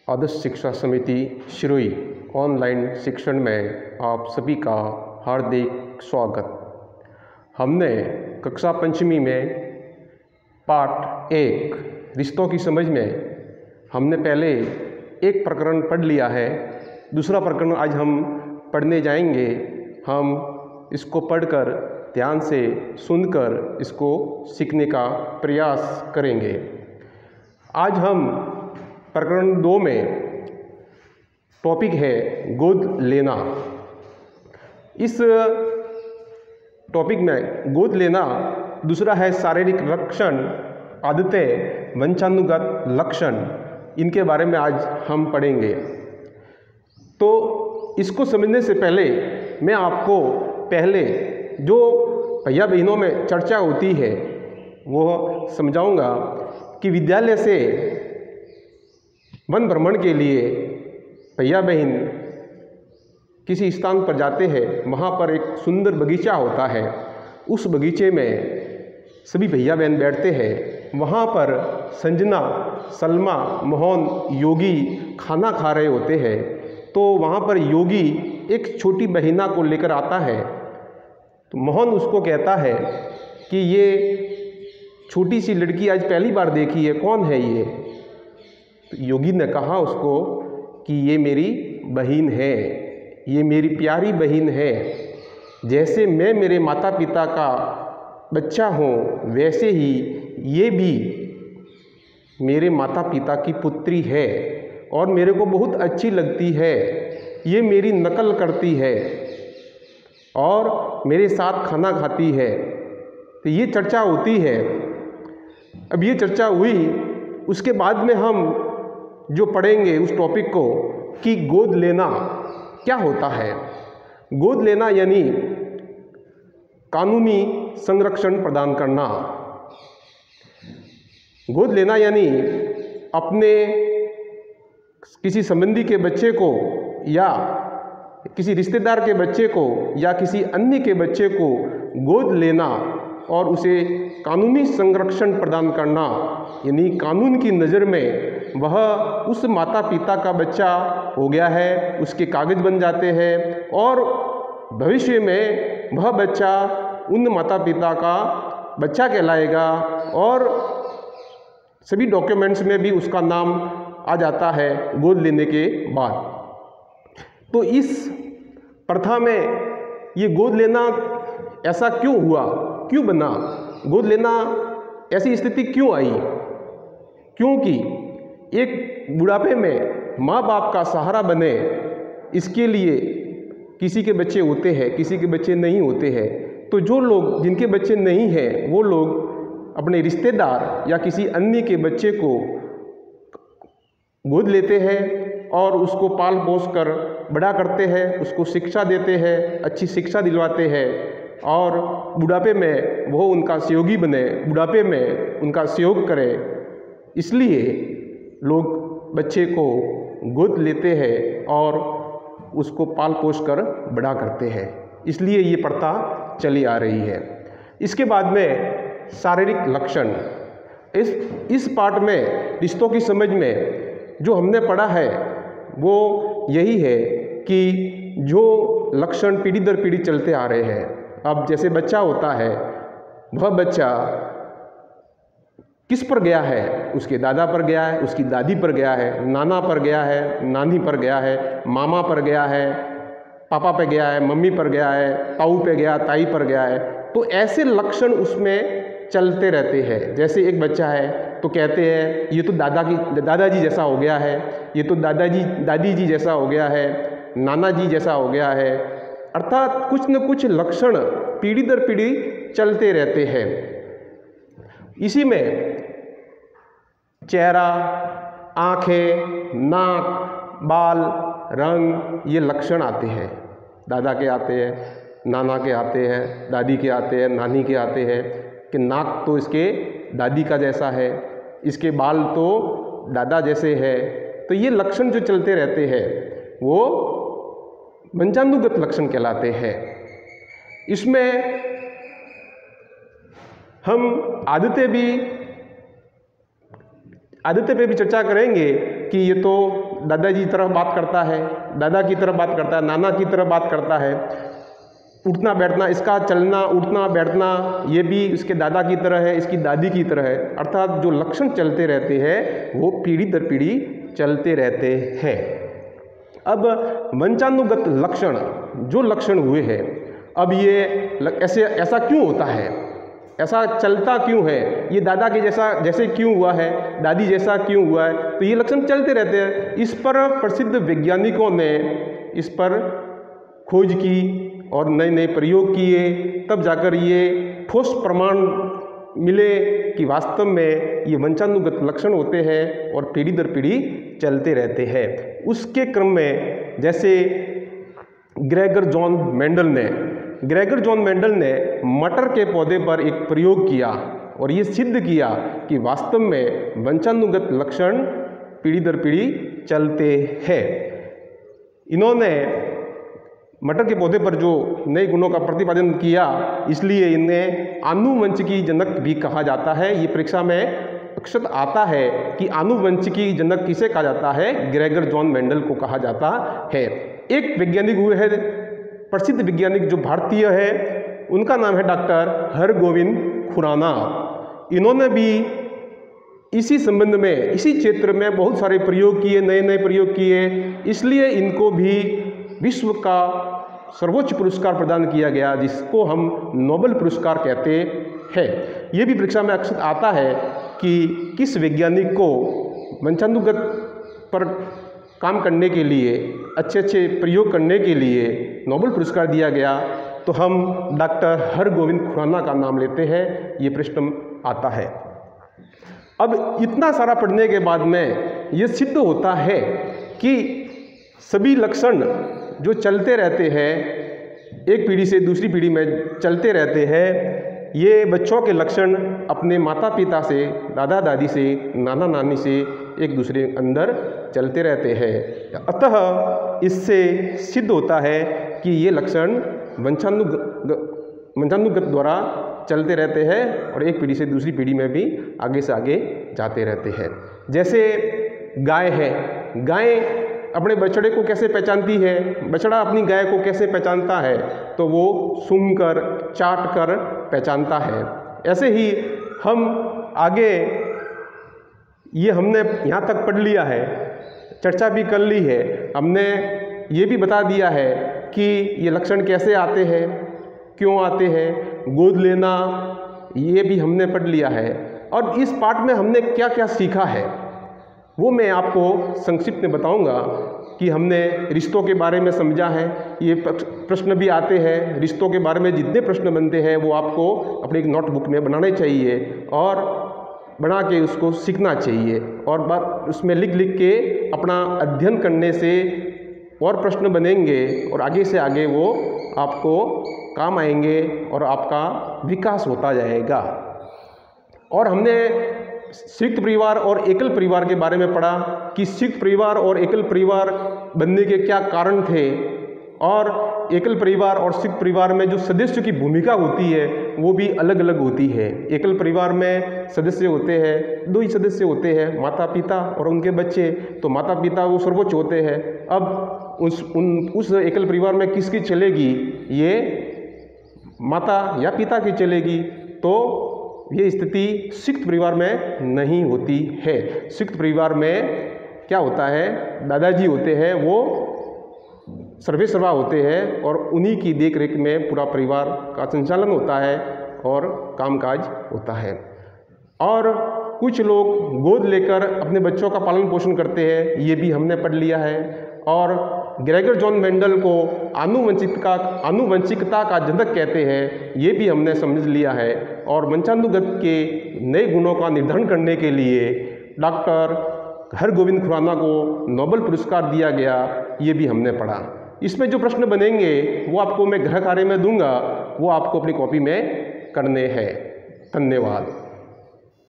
आदर्श शिक्षा समिति शिरोई ऑनलाइन शिक्षण में आप सभी का हार्दिक स्वागत। हमने कक्षा पंचमी में पाठ 1 रिश्तों की समझ में हमने पहले एक प्रकरण पढ़ लिया है। दूसरा प्रकरण आज हम पढ़ने जाएंगे। हम इसको पढ़कर ध्यान से सुनकर इसको सीखने का प्रयास करेंगे। आज हम प्रकरण 2 में टॉपिक है गोद लेना। इस टॉपिक में गोद लेना, दूसरा है शारीरिक लक्षण, आदतें, वंशानुगत लक्षण, इनके बारे में आज हम पढ़ेंगे। तो इसको समझने से पहले मैं आपको पहले जो भैया बहनों में चर्चा होती है वो समझाऊंगा कि विद्यालय से वन भ्रमण के लिए भैया बहन किसी स्थान पर जाते हैं। वहाँ पर एक सुंदर बगीचा होता है। उस बगीचे में सभी भैया बहन बैठते हैं। वहाँ पर संजना, सलमा, मोहन, योगी खाना खा रहे होते हैं। तो वहाँ पर योगी एक छोटी बहिना को लेकर आता है। तो मोहन उसको कहता है कि ये छोटी सी लड़की आज पहली बार देखी है, कौन है ये? तो योगी ने कहा उसको कि ये मेरी बहन है, ये मेरी प्यारी बहन है। जैसे मैं मेरे माता पिता का बच्चा हूँ, वैसे ही ये भी मेरे माता पिता की पुत्री है और मेरे को बहुत अच्छी लगती है। ये मेरी नकल करती है और मेरे साथ खाना खाती है। तो ये चर्चा होती है। अब ये चर्चा हुई, उसके बाद में हम जो पढ़ेंगे उस टॉपिक को कि गोद लेना क्या होता है। गोद लेना यानी कानूनी संरक्षण प्रदान करना। गोद लेना यानी अपने किसी संबंधी के बच्चे को या किसी रिश्तेदार के बच्चे को या किसी अन्य के बच्चे को गोद लेना और उसे कानूनी संरक्षण प्रदान करना, यानी कानून की नज़र में वह उस माता पिता का बच्चा हो गया है, उसके कागज बन जाते हैं और भविष्य में वह बच्चा उन माता पिता का बच्चा कहलाएगा और सभी डॉक्यूमेंट्स में भी उसका नाम आ जाता है गोद लेने के बाद। तो इस प्रथा में ये गोद लेना ऐसा क्यों हुआ, क्यों बना, गोद लेना ऐसी स्थिति क्यों आई? क्योंकि एक बुढ़ापे में माँ बाप का सहारा बने, इसके लिए किसी के बच्चे होते हैं, किसी के बच्चे नहीं होते हैं। तो जो लोग जिनके बच्चे नहीं हैं वो लोग अपने रिश्तेदार या किसी अन्य के बच्चे को गोद लेते हैं और उसको पाल पोस कर बड़ा करते हैं, उसको शिक्षा देते हैं, अच्छी शिक्षा दिलवाते हैं और बुढ़ापे में वो उनका सहयोगी बने, बुढ़ापे में उनका सहयोग करे। इसलिए लोग बच्चे को गोद लेते हैं और उसको पाल पोस कर बड़ा करते हैं। इसलिए ये प्रथा चली आ रही है। इसके बाद में शारीरिक लक्षण। इस पाठ में रिश्तों की समझ में जो हमने पढ़ा है वो यही है कि जो लक्षण पीढ़ी दर पीढ़ी चलते आ रहे हैं। अब जैसे बच्चा होता है, वह बच्चा किस पर गया है? उसके दादा पर गया है, उसकी दादी पर गया है, नाना पर गया है, नानी पर गया है, मामा पर गया है, पापा पे गया है, मम्मी पर गया है, ताऊ पे गया, ताई पर गया है। तो ऐसे लक्षण उसमें चलते रहते हैं। जैसे एक बच्चा है तो कहते हैं ये तो दादाजी जैसा हो गया है, ये तो दादी जी जैसा हो गया है, नाना जी जैसा हो गया है। अर्थात कुछ न कुछ लक्षण पीढ़ी दर पीढ़ी चलते रहते हैं। इसी में चेहरा, आँखें, नाक, बाल, रंग, ये लक्षण आते हैं। दादा के आते हैं, नाना के आते हैं, दादी के आते हैं, नानी के आते हैं कि नाक तो इसके दादी का जैसा है, इसके बाल तो दादा जैसे है। तो ये लक्षण जो चलते रहते हैं वो वंशानुगत लक्षण कहलाते हैं। इसमें हम आदतें पे भी चर्चा करेंगे कि ये तो दादाजी की तरह बात करता है, दादा की तरह बात करता है, नाना की तरह बात करता है। उठना बैठना, इसका चलना उठना बैठना ये भी इसके दादा की तरह है, इसकी दादी की तरह है। अर्थात जो लक्षण चलते रहते हैं वो पीढ़ी दर पीढ़ी चलते रहते हैं। अब वंशानुगत लक्षण, जो लक्षण हुए हैं, अब ये ऐसा क्यों होता है, ऐसा चलता क्यों है, ये दादा के जैसे क्यों हुआ है, दादी जैसा क्यों हुआ है, तो ये लक्षण चलते रहते हैं। इस पर प्रसिद्ध वैज्ञानिकों ने इस पर खोज की और नए नए प्रयोग किए, तब जाकर ये ठोस प्रमाण मिले कि वास्तव में ये वंशानुगत लक्षण होते हैं और पीढ़ी दर पीढ़ी चलते रहते हैं। उसके क्रम में जैसे ग्रेगर जॉन मेंडल ने मटर के पौधे पर एक प्रयोग किया और ये सिद्ध किया कि वास्तव में वंशानुगत लक्षण पीढ़ी दर पीढ़ी चलते हैं। इन्होंने मटर के पौधे पर जो नए गुणों का प्रतिपादन किया, इसलिए इन्हें आनुवंशिकी जनक भी कहा जाता है। ये परीक्षा में अक्सर आता है कि आनुवंशिकी जनक किसे कहा जाता है, ग्रेगर जॉन मेंडल को कहा जाता है। एक वैज्ञानिक हुए हैं, प्रसिद्ध वैज्ञानिक जो भारतीय है, उनका नाम है डॉक्टर हरगोविंद खुराना। इन्होंने भी इसी संबंध में, इसी क्षेत्र में बहुत सारे प्रयोग किए, नए नए प्रयोग किए, इसलिए इनको भी विश्व का सर्वोच्च पुरस्कार प्रदान किया गया, जिसको हम नोबेल पुरस्कार कहते हैं। ये भी परीक्षा में अक्सर आता है कि किस वैज्ञानिक को वंशानुगत पर काम करने के लिए, अच्छे अच्छे प्रयोग करने के लिए नोबेल पुरस्कार दिया गया, तो हम डॉक्टर हरगोविंद खुराना का नाम लेते हैं। ये प्रश्न आता है। अब इतना सारा पढ़ने के बाद में ये सिद्ध होता है कि सभी लक्षण जो चलते रहते हैं, एक पीढ़ी से दूसरी पीढ़ी में चलते रहते हैं, ये बच्चों के लक्षण अपने माता पिता से, दादा दादी से, नाना नानी से एक दूसरे के अंदर चलते रहते हैं। अतः इससे सिद्ध होता है कि ये लक्षण वंशानुगत द्वारा चलते रहते हैं और एक पीढ़ी से दूसरी पीढ़ी में भी आगे से आगे जाते रहते हैं। जैसे गाय है, गाय अपने बछड़े को कैसे पहचानती है, बछड़ा अपनी गाय को कैसे पहचानता है, तो वो सूंघकर, चाटकर पहचानता है। ऐसे ही हम आगे, ये हमने यहाँ तक पढ़ लिया है, चर्चा भी कर ली है, हमने ये भी बता दिया है कि ये लक्षण कैसे आते हैं, क्यों आते हैं, गोद लेना, ये भी हमने पढ़ लिया है। और इस पाठ में हमने क्या क्या सीखा है वो मैं आपको संक्षिप्त में बताऊंगा कि हमने रिश्तों के बारे में समझा है। ये प्रश्न भी आते हैं, रिश्तों के बारे में जितने प्रश्न बनते हैं वो आपको अपनी एक नोटबुक में बनाने चाहिए और बना के उसको सीखना चाहिए, और उसमें लिख लिख के अपना अध्ययन करने से और प्रश्न बनेंगे और आगे से आगे वो आपको काम आएंगे और आपका विकास होता जाएगा। और हमने संयुक्त परिवार और एकल परिवार के बारे में पढ़ा कि संयुक्त परिवार और एकल परिवार बनने के क्या कारण थे, और एकल परिवार और संयुक्त परिवार में जो सदस्यों की भूमिका होती है वो भी अलग अलग होती है। एकल परिवार में सदस्य होते हैं, दो ही सदस्य होते हैं, माता पिता और उनके बच्चे, तो माता पिता वो सर्वोच्च होते हैं। अब उस एकल परिवार में किसकी चलेगी, ये माता या पिता की चलेगी, तो ये स्थिति संयुक्त परिवार में नहीं होती है। संयुक्त परिवार में क्या होता है, दादाजी होते हैं, वो सर्वेसर्वा होते हैं और उन्हीं की देख रेख में पूरा परिवार का संचालन होता है और कामकाज होता है। और कुछ लोग गोद लेकर अपने बच्चों का पालन पोषण करते हैं, ये भी हमने पढ़ लिया है। और ग्रेगर जॉन मेंडल को आनुवंशिकता का जनक कहते हैं, ये भी हमने समझ लिया है। और वंशानुगत के नए गुणों का निर्धारण करने के लिए डॉक्टर हरगोविंद खुराना को नोबेल पुरस्कार दिया गया, ये भी हमने पढ़ा। इसमें जो प्रश्न बनेंगे वो आपको मैं गृह कार्य में दूंगा, वो आपको अपनी कॉपी में करने हैं। धन्यवाद।